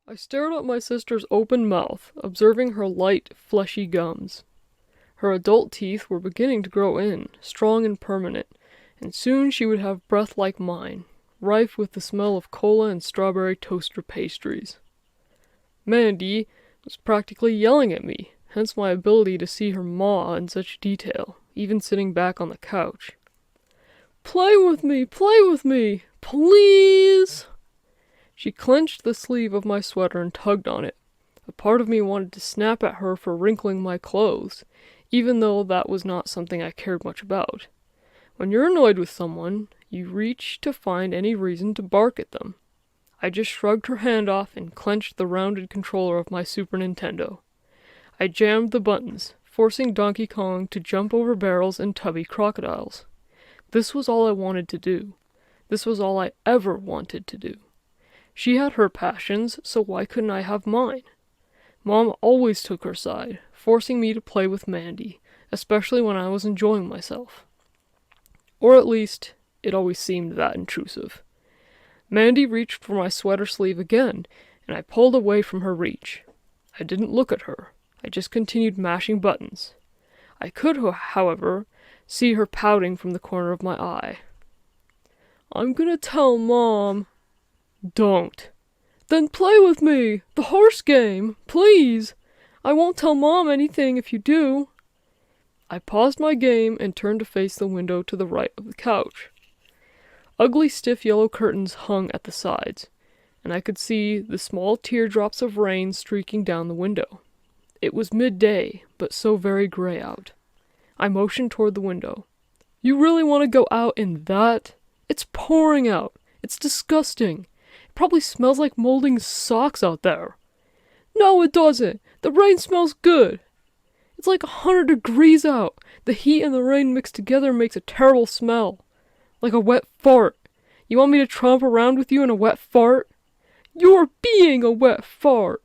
I stared at my sister's open mouth, observing her light, fleshy gums. Her adult teeth were beginning to grow in, strong and permanent, and soon she would have breath like mine, rife with the smell of cola and strawberry toaster pastries. Mandy was practically yelling at me, hence my ability to see her maw in such detail, even sitting back on the couch. Play with me! Play with me! Please! She clenched the sleeve of my sweater and tugged on it. A part of me wanted to snap at her for wrinkling my clothes, even though that was not something I cared much about. When you're annoyed with someone, you reach to find any reason to bark at them. I just shrugged her hand off and clenched the rounded controller of my Super Nintendo. I jammed the buttons, forcing Donkey Kong to jump over barrels and tubby crocodiles. This was all I wanted to do. This was all I ever wanted to do. She had her passions, so why couldn't I have mine? Mom always took her side, forcing me to play with Mandy, especially when I was enjoying myself. Or at least, it always seemed that intrusive. Mandy reached for my sweater sleeve again, and I pulled away from her reach. I didn't look at her. I just continued mashing buttons. I could, however, see her pouting from the corner of my eye. I'm gonna tell Mom. Don't. Then play with me! The horse game! Please! I won't tell Mom anything if you do. I paused my game and turned to face the window to the right of the couch. Ugly stiff yellow curtains hung at the sides, and I could see the small teardrops of rain streaking down the window. It was midday, but so very gray out. I motioned toward the window. You really want to go out in that? It's pouring out. It's disgusting. It probably smells like molding socks out there. No, it doesn't. The rain smells good. It's like 100 degrees out. The heat and the rain mixed together makes a terrible smell. Like a wet fart. You want me to tromp around with you in a wet fart? You're being a wet fart.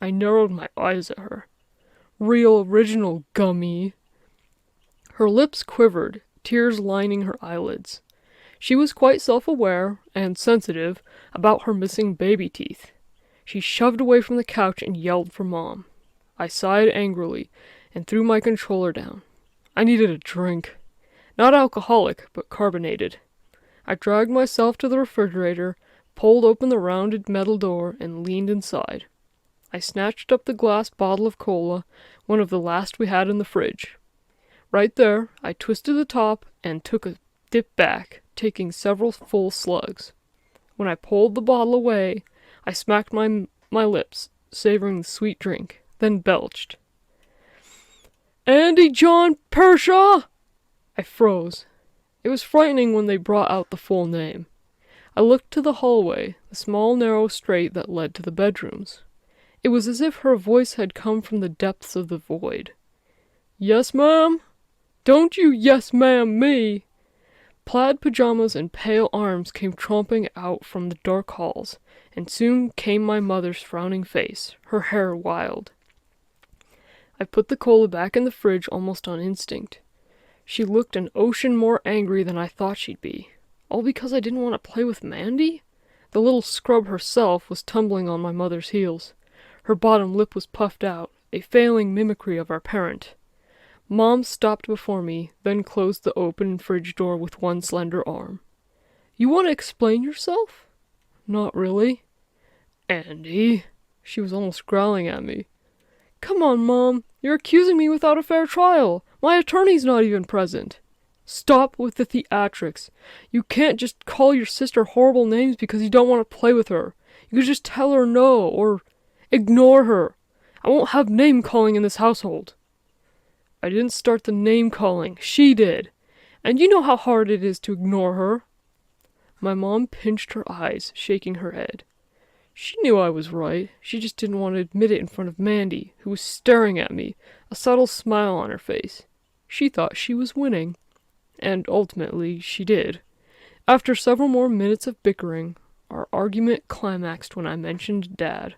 I narrowed my eyes at her. Real original gummy. Her lips quivered, tears lining her eyelids. She was quite self-aware and sensitive about her missing baby teeth. She shoved away from the couch and yelled for Mom. I sighed angrily and threw my controller down. I needed a drink. Not alcoholic, but carbonated. I dragged myself to the refrigerator, pulled open the rounded metal door, and leaned inside. I snatched up the glass bottle of cola, one of the last we had in the fridge. Right there, I twisted the top and took a dip back, taking several full slugs. When I pulled the bottle away, I smacked my lips, savoring the sweet drink, then belched. Andy John Pereshaw! I froze. It was frightening when they brought out the full name. I looked to the hallway, the small narrow straight that led to the bedrooms. It was as if her voice had come from the depths of the void. Yes, ma'am? Don't you yes, ma'am me! Plaid pajamas and pale arms came tromping out from the dark halls, and soon came my mother's frowning face, her hair wild. I put the cola back in the fridge almost on instinct. She looked an ocean more angry than I thought she'd be. All because I didn't want to play with Mandy? The little scrub herself was tumbling on my mother's heels. Her bottom lip was puffed out, a failing mimicry of our parent. Mom stopped before me, then closed the open fridge door with one slender arm. You want to explain yourself? Not really. Andy, she was almost growling at me. Come on, Mom. You're accusing me without a fair trial. My attorney's not even present. Stop with the theatrics. You can't just call your sister horrible names because you don't want to play with her. You could just tell her no, or ignore her. I won't have name-calling in this household. I didn't start the name-calling. She did. And you know how hard it is to ignore her. My mom pinched her eyes, shaking her head. She knew I was right. She just didn't want to admit it in front of Mandy, who was staring at me, a subtle smile on her face. She thought she was winning. And ultimately, she did. After several more minutes of bickering, our argument climaxed when I mentioned Dad.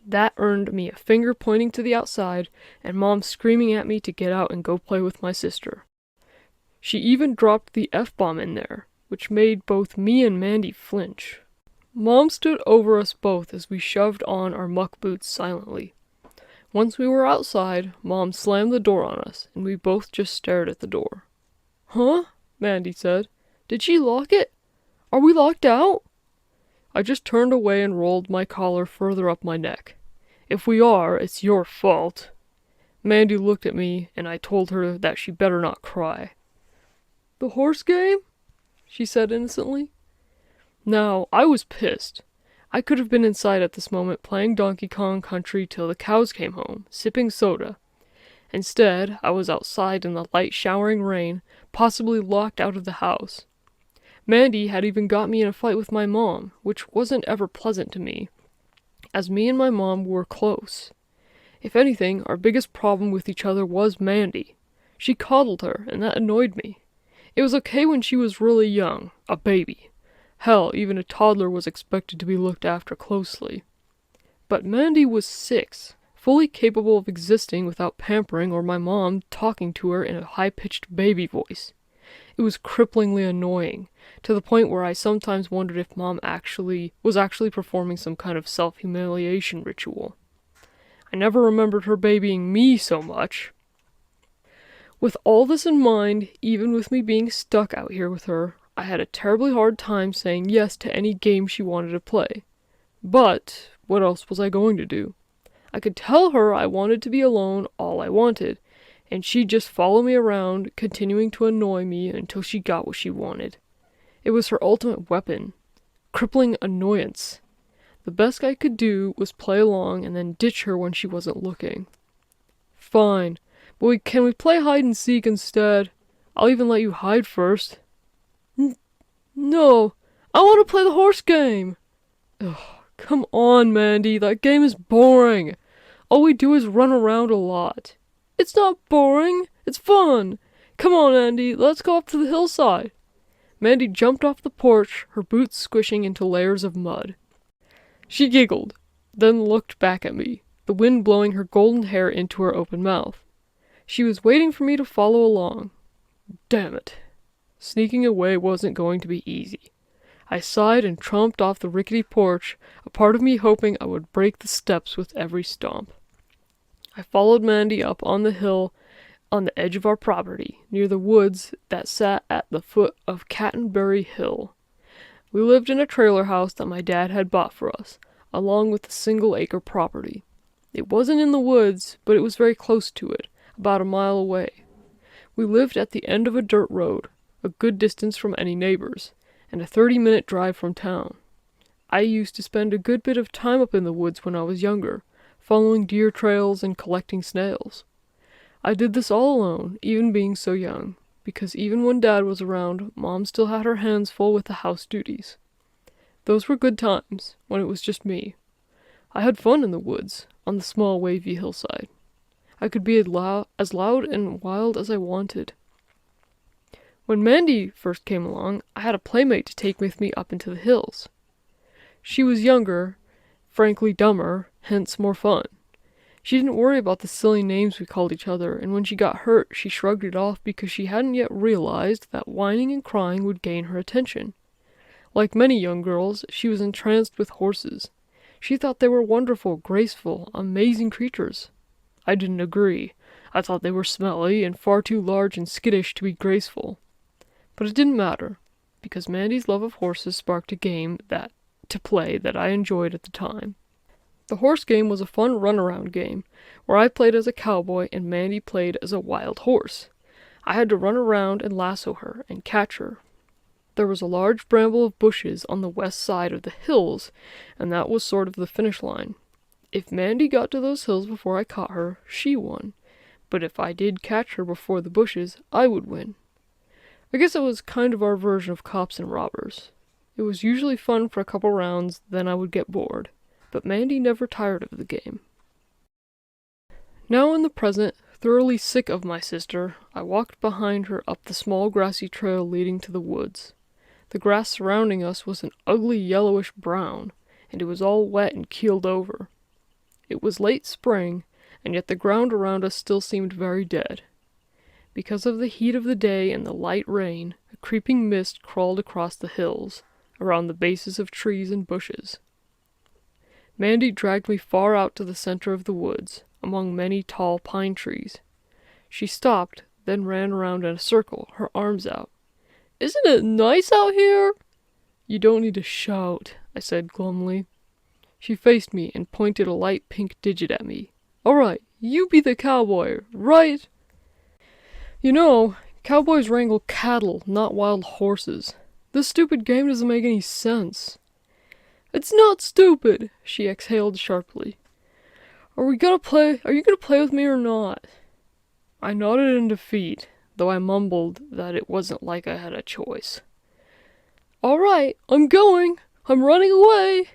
That earned me a finger pointing to the outside, and Mom screaming at me to get out and go play with my sister. She even dropped the F-bomb in there, which made both me and Mandy flinch. Mom stood over us both as we shoved on our muck boots silently. Once we were outside, Mom slammed the door on us, and we both just stared at the door. "Huh?" Mandy said. "Did she lock it? Are we locked out?" I just turned away and rolled my collar further up my neck. "If we are, it's your fault." Mandy looked at me, and I told her that she better not cry. "The horse game?" she said innocently. Now, I was pissed. I could have been inside at this moment playing Donkey Kong Country till the cows came home, sipping soda. Instead, I was outside in the light showering rain, possibly locked out of the house. Mandy had even got me in a fight with my mom, which wasn't ever pleasant to me, as me and my mom were close. If anything, our biggest problem with each other was Mandy. She coddled her, and that annoyed me. It was okay when she was really young, a baby. Hell, even a toddler was expected to be looked after closely. But Mandy was 6, fully capable of existing without pampering or my mom talking to her in a high-pitched baby voice. It was cripplingly annoying, to the point where I sometimes wondered if Mom was actually performing some kind of self-humiliation ritual. I never remembered her babying me so much. With all this in mind, even with me being stuck out here with her, I had a terribly hard time saying yes to any game she wanted to play. But what else was I going to do? I could tell her I wanted to be alone all I wanted, and she'd just follow me around, continuing to annoy me until she got what she wanted. It was her ultimate weapon. Crippling annoyance. The best I could do was play along and then ditch her when she wasn't looking. "Fine, but can we play hide and seek instead? I'll even let you hide first." No, I want to play the horse game." "Ugh, come on, Mandy, that game is boring. All we do is run around a lot." "It's not boring, it's fun. Come on, Mandy, let's go up to the hillside." Mandy jumped off the porch, her boots squishing into layers of mud. She giggled, then looked back at me, the wind blowing her golden hair into her open mouth. She was waiting for me to follow along. Damn it. Sneaking away wasn't going to be easy. I sighed and tromped off the rickety porch, a part of me hoping I would break the steps with every stomp. I followed Mandy up on the hill on the edge of our property, near the woods that sat at the foot of Cattenbury Hill. We lived in a trailer house that my dad had bought for us, along with a single-acre property. It wasn't in the woods, but it was very close to it, about a mile away. We lived at the end of a dirt road, a good distance from any neighbors, and a 30-minute drive from town. I used to spend a good bit of time up in the woods when I was younger, following deer trails and collecting snails. I did this all alone, even being so young, because even when Dad was around, Mom still had her hands full with the house duties. Those were good times, when it was just me. I had fun in the woods, on the small wavy hillside. I could be as loud and wild as I wanted. When Mandy first came along, I had a playmate to take with me up into the hills. She was younger, frankly dumber, hence more fun. She didn't worry about the silly names we called each other, and when she got hurt, she shrugged it off because she hadn't yet realized that whining and crying would gain her attention. Like many young girls, she was entranced with horses. She thought they were wonderful, graceful, amazing creatures. I didn't agree. I thought they were smelly and far too large and skittish to be graceful. But it didn't matter, because Mandy's love of horses sparked a game to play that I enjoyed at the time. The horse game was a fun runaround game, where I played as a cowboy and Mandy played as a wild horse. I had to run around and lasso her and catch her. There was a large bramble of bushes on the west side of the hills, and that was sort of the finish line. If Mandy got to those hills before I caught her, she won. But if I did catch her before the bushes, I would win. I guess it was kind of our version of cops and robbers. It was usually fun for a couple rounds, then I would get bored. But Mandy never tired of the game. Now in the present, thoroughly sick of my sister, I walked behind her up the small grassy trail leading to the woods. The grass surrounding us was an ugly yellowish brown, and it was all wet and keeled over. It was late spring, and yet the ground around us still seemed very dead. Because of the heat of the day and the light rain, a creeping mist crawled across the hills, around the bases of trees and bushes. Mandy dragged me far out to the center of the woods, among many tall pine trees. She stopped, then ran around in a circle, her arms out. "Isn't it nice out here?" "You don't need to shout," I said glumly. She faced me and pointed a light pink digit at me. "All right, you be the cowboy, right?" "You know, cowboys wrangle cattle, not wild horses. This stupid game doesn't make any sense." "It's not stupid," she exhaled sharply. Are you gonna play with me or not?" I nodded in defeat, though I mumbled that it wasn't like I had a choice. "All right, I'm going! I'm running away!"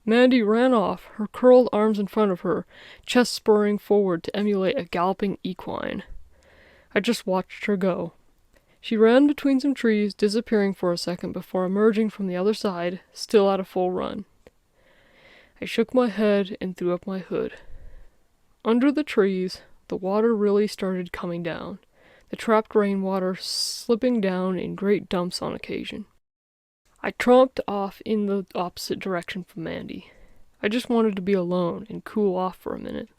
Mandy ran off, her curled arms in front of her, chest spurring forward to emulate a galloping equine. I just watched her go. She ran between some trees, disappearing for a second before emerging from the other side, still at a full run. I shook my head and threw up my hood. Under the trees, the water really started coming down, the trapped rainwater slipping down in great dumps on occasion. I tromped off in the opposite direction from Mandy. I just wanted to be alone and cool off for a minute.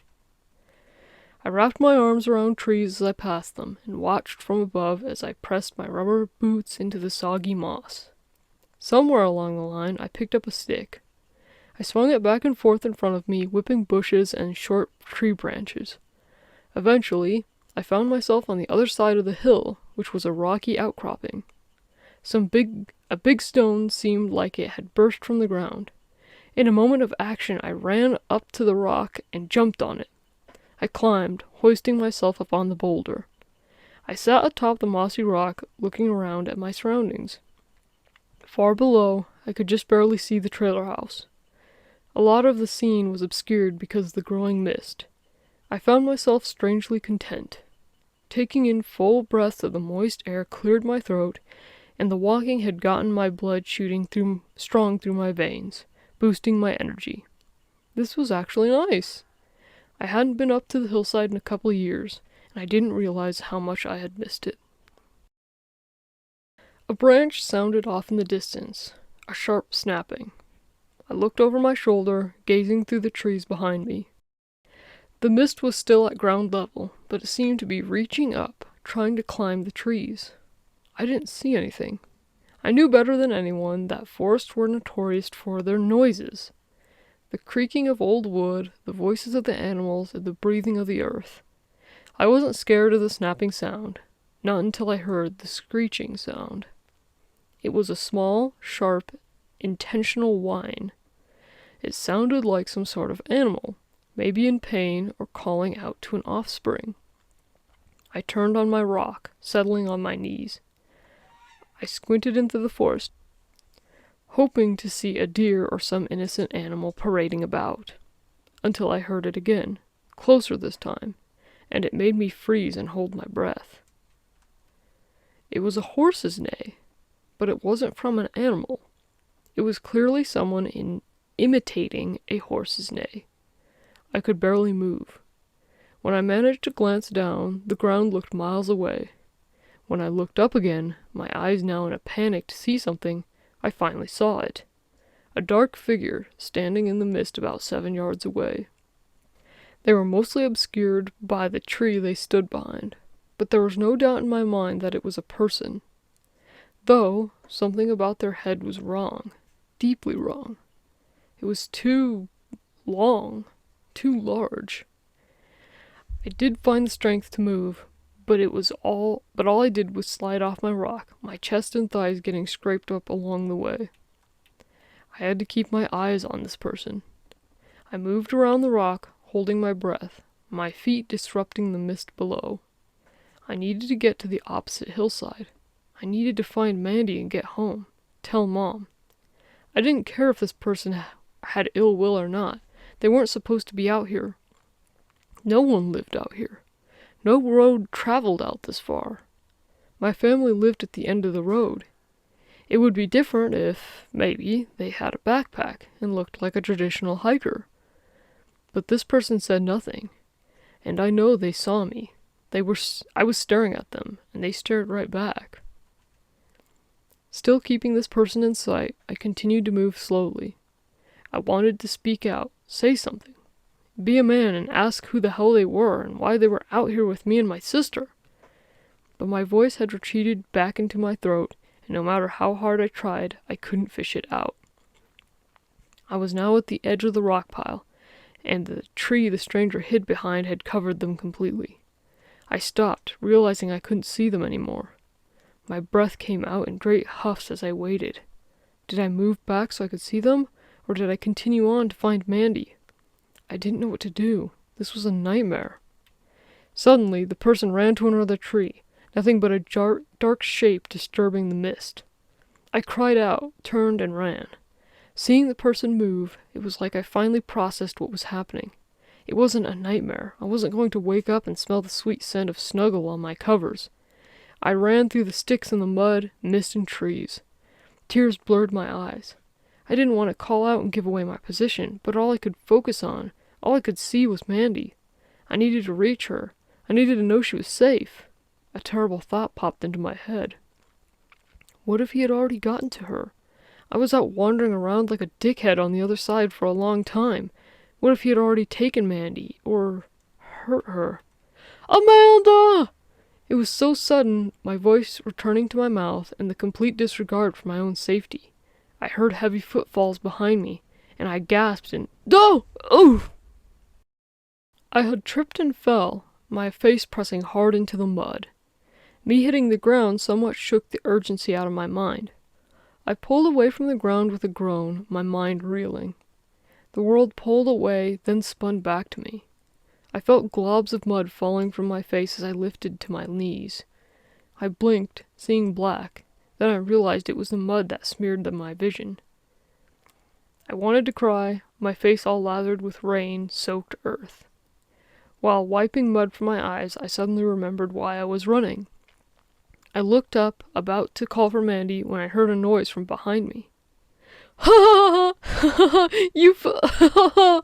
I wrapped my arms around trees as I passed them, and watched from above as I pressed my rubber boots into the soggy moss. Somewhere along the line, I picked up a stick. I swung it back and forth in front of me, whipping bushes and short tree branches. Eventually, I found myself on the other side of the hill, which was a rocky outcropping. A big stone seemed like it had burst from the ground. In a moment of action, I ran up to the rock and jumped on it. I climbed, hoisting myself up on the boulder. I sat atop the mossy rock, looking around at my surroundings. Far below, I could just barely see the trailer house. A lot of the scene was obscured because of the growing mist. I found myself strangely content. Taking in full breaths of the moist air cleared my throat, and the walking had gotten my blood shooting strong through my veins, boosting my energy. This was actually nice. I hadn't been up to the hillside in a couple of years, and I didn't realize how much I had missed it. A branch sounded off in the distance, a sharp snapping. I looked over my shoulder, gazing through the trees behind me. The mist was still at ground level, but it seemed to be reaching up, trying to climb the trees. I didn't see anything. I knew better than anyone that forests were notorious for their noises. The creaking of old wood, the voices of the animals, and the breathing of the earth. I wasn't scared of the snapping sound, not until I heard the screeching sound. It was a small, sharp, intentional whine. It sounded like some sort of animal, maybe in pain or calling out to an offspring. I turned on my rock, settling on my knees. I squinted into the forest, hoping to see a deer or some innocent animal parading about, until I heard it again, closer this time, and it made me freeze and hold my breath. It was a horse's neigh, but it wasn't from an animal. It was clearly someone imitating a horse's neigh. I could barely move. When I managed to glance down, the ground looked miles away. When I looked up again, my eyes now in a panic to see something, I finally saw it. A dark figure standing in the mist about 7 yards away. They were mostly obscured by the tree they stood behind, but there was no doubt in my mind that it was a person. Though, something about their head was wrong, deeply wrong. It was too long, too large. I did find the strength to move, but all I did was slide off my rock, my chest and thighs getting scraped up along the way. I had to keep my eyes on this person. I moved around the rock, holding my breath, my feet disrupting the mist below. I needed to get to the opposite hillside. I needed to find Mandy and get home. Tell Mom. I didn't care if this person had ill will or not. They weren't supposed to be out here. No one lived out here. No road traveled out this far. My family lived at the end of the road. It would be different if, maybe, they had a backpack and looked like a traditional hiker. But this person said nothing, and I know they saw me. I was staring at them, and they stared right back. Still keeping this person in sight, I continued to move slowly. I wanted to speak out, say something. Be a man and ask who the hell they were and why they were out here with me and my sister. But my voice had retreated back into my throat, and no matter how hard I tried, I couldn't fish it out. I was now at the edge of the rock pile, and the tree the stranger hid behind had covered them completely. I stopped, realizing I couldn't see them anymore. My breath came out in great huffs as I waited. Did I move back so I could see them, or did I continue on to find Mandy? I didn't know what to do. This was a nightmare. Suddenly, the person ran to another tree, nothing but a dark shape disturbing the mist. I cried out, turned, and ran. Seeing the person move, it was like I finally processed what was happening. It wasn't a nightmare. I wasn't going to wake up and smell the sweet scent of Snuggle on my covers. I ran through the sticks and the mud, mist and trees. Tears blurred my eyes. I didn't want to call out and give away my position, but all I could focus on, all I could see was Mandy. I needed to reach her. I needed to know she was safe. A terrible thought popped into my head. What if he had already gotten to her? I was out wandering around like a dickhead on the other side for a long time. What if he had already taken Mandy, or hurt her? Amanda! It was so sudden, my voice returning to my mouth, and the complete disregard for my own safety. I heard heavy footfalls behind me, and I gasped and, "No! Oh!" I had tripped and fell, my face pressing hard into the mud. Me hitting the ground somewhat shook the urgency out of my mind. I pulled away from the ground with a groan, my mind reeling. The world pulled away, then spun back to me. I felt globs of mud falling from my face as I lifted to my knees. I blinked, seeing black. Then I realized it was the mud that smeared my vision. I wanted to cry, my face all lathered with rain-soaked earth. While wiping mud from my eyes, I suddenly remembered why I was running. I looked up, about to call for Mandy, when I heard a noise from behind me. "Ha ha ha! Ha!"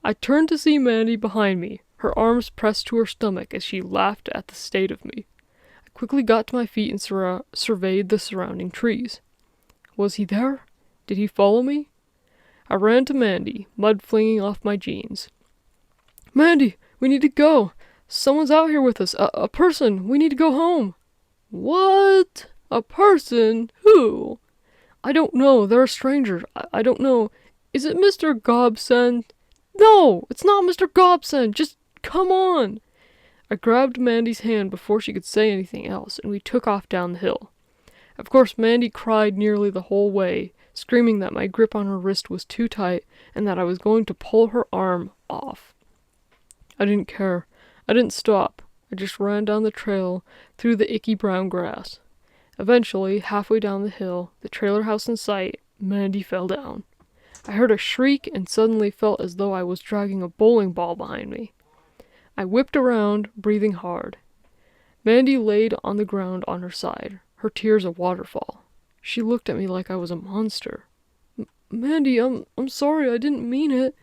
I turned to see Mandy behind me, her arms pressed to her stomach as she laughed at the state of me. I quickly got to my feet and surveyed the surrounding trees. Was he there? Did he follow me? I ran to Mandy, mud flinging off my jeans. "Mandy, we need to go. Someone's out here with us. A person. We need to go home." "What? A person? Who?" "I don't know. They're a stranger. I don't know. Is it Mr. Gobson?" "No, it's not Mr. Gobson. Just come on." I grabbed Mandy's hand before she could say anything else, and we took off down the hill. Of course, Mandy cried nearly the whole way, screaming that my grip on her wrist was too tight and that I was going to pull her arm off. I didn't care. I didn't stop. I just ran down the trail through the icky brown grass. Eventually, halfway down the hill, the trailer house in sight, Mandy fell down. I heard a shriek and suddenly felt as though I was dragging a bowling ball behind me. I whipped around, breathing hard. Mandy laid on the ground on her side, her tears a waterfall. She looked at me like I was a monster. "Mandy, I'm sorry, I didn't mean it."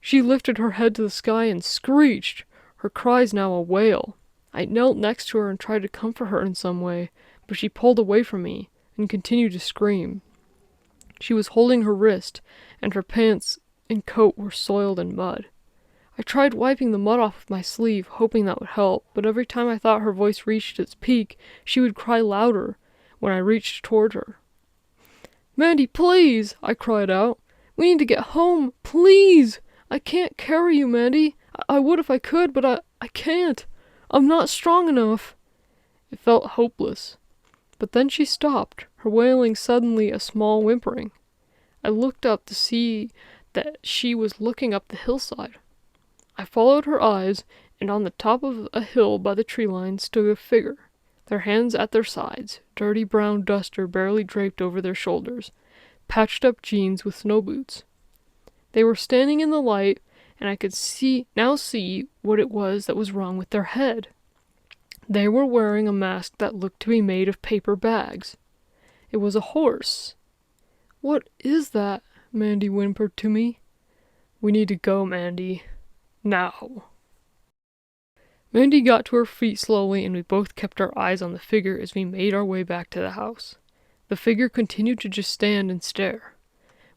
She lifted her head to the sky and screeched, her cries now a wail. I knelt next to her and tried to comfort her in some way, but she pulled away from me and continued to scream. She was holding her wrist, and her pants and coat were soiled in mud. I tried wiping the mud off with my sleeve, hoping that would help, but every time I thought her voice reached its peak, she would cry louder when I reached toward her. "Mandy, please!" I cried out. "We need to get home, please! I can't carry you, Mandy. I would if I could, but I can't. I'm not strong enough." It felt hopeless. But then she stopped, her wailing suddenly a small whimpering. I looked up to see that she was looking up the hillside. I followed her eyes, and on the top of a hill by the tree line stood a figure, their hands at their sides, dirty brown duster barely draped over their shoulders, patched up jeans with snow boots. They were standing in the light, and I could now see what it was that was wrong with their head. They were wearing a mask that looked to be made of paper bags. It was a horse. "What is that?" Mandy whimpered to me. "We need to go, Mandy. Now." Mandy got to her feet slowly, and we both kept our eyes on the figure as we made our way back to the house. The figure continued to just stand and stare.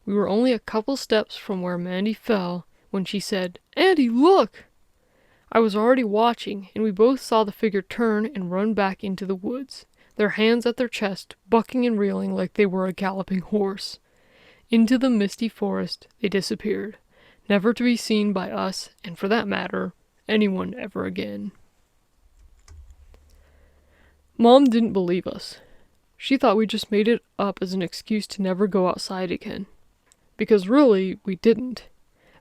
We were only a couple steps from where Mandy fell when she said, "Auntie, look!" I was already watching, and we both saw the figure turn and run back into the woods, their hands at their chest, bucking and reeling like they were a galloping horse. Into the misty forest they disappeared, never to be seen by us, and for that matter, anyone ever again. Mom didn't believe us. She thought we just made it up as an excuse to never go outside again. Because really, we didn't.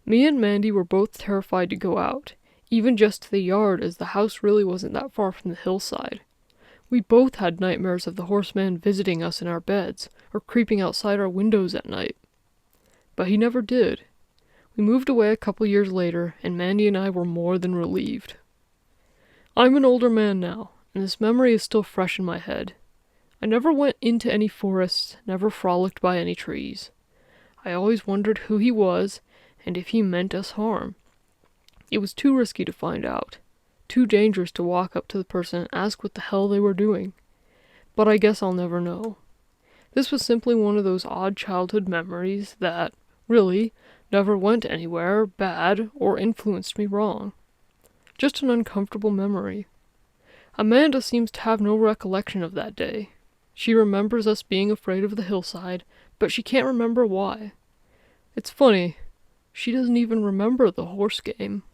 Me and Mandy were both terrified to go out, even just to the yard, as the house really wasn't that far from the hillside. We both had nightmares of the horseman visiting us in our beds, or creeping outside our windows at night. But he never did. We moved away a couple years later, and Mandy and I were more than relieved. I'm an older man now, and this memory is still fresh in my head. I never went into any forests, never frolicked by any trees. I always wondered who he was, and if he meant us harm. It was too risky to find out, too dangerous to walk up to the person and ask what the hell they were doing. But I guess I'll never know. This was simply one of those odd childhood memories that, really, never went anywhere bad or influenced me wrong. Just an uncomfortable memory. Amanda seems to have no recollection of that day. She remembers us being afraid of the hillside, but she can't remember why. It's funny, she doesn't even remember the horse game.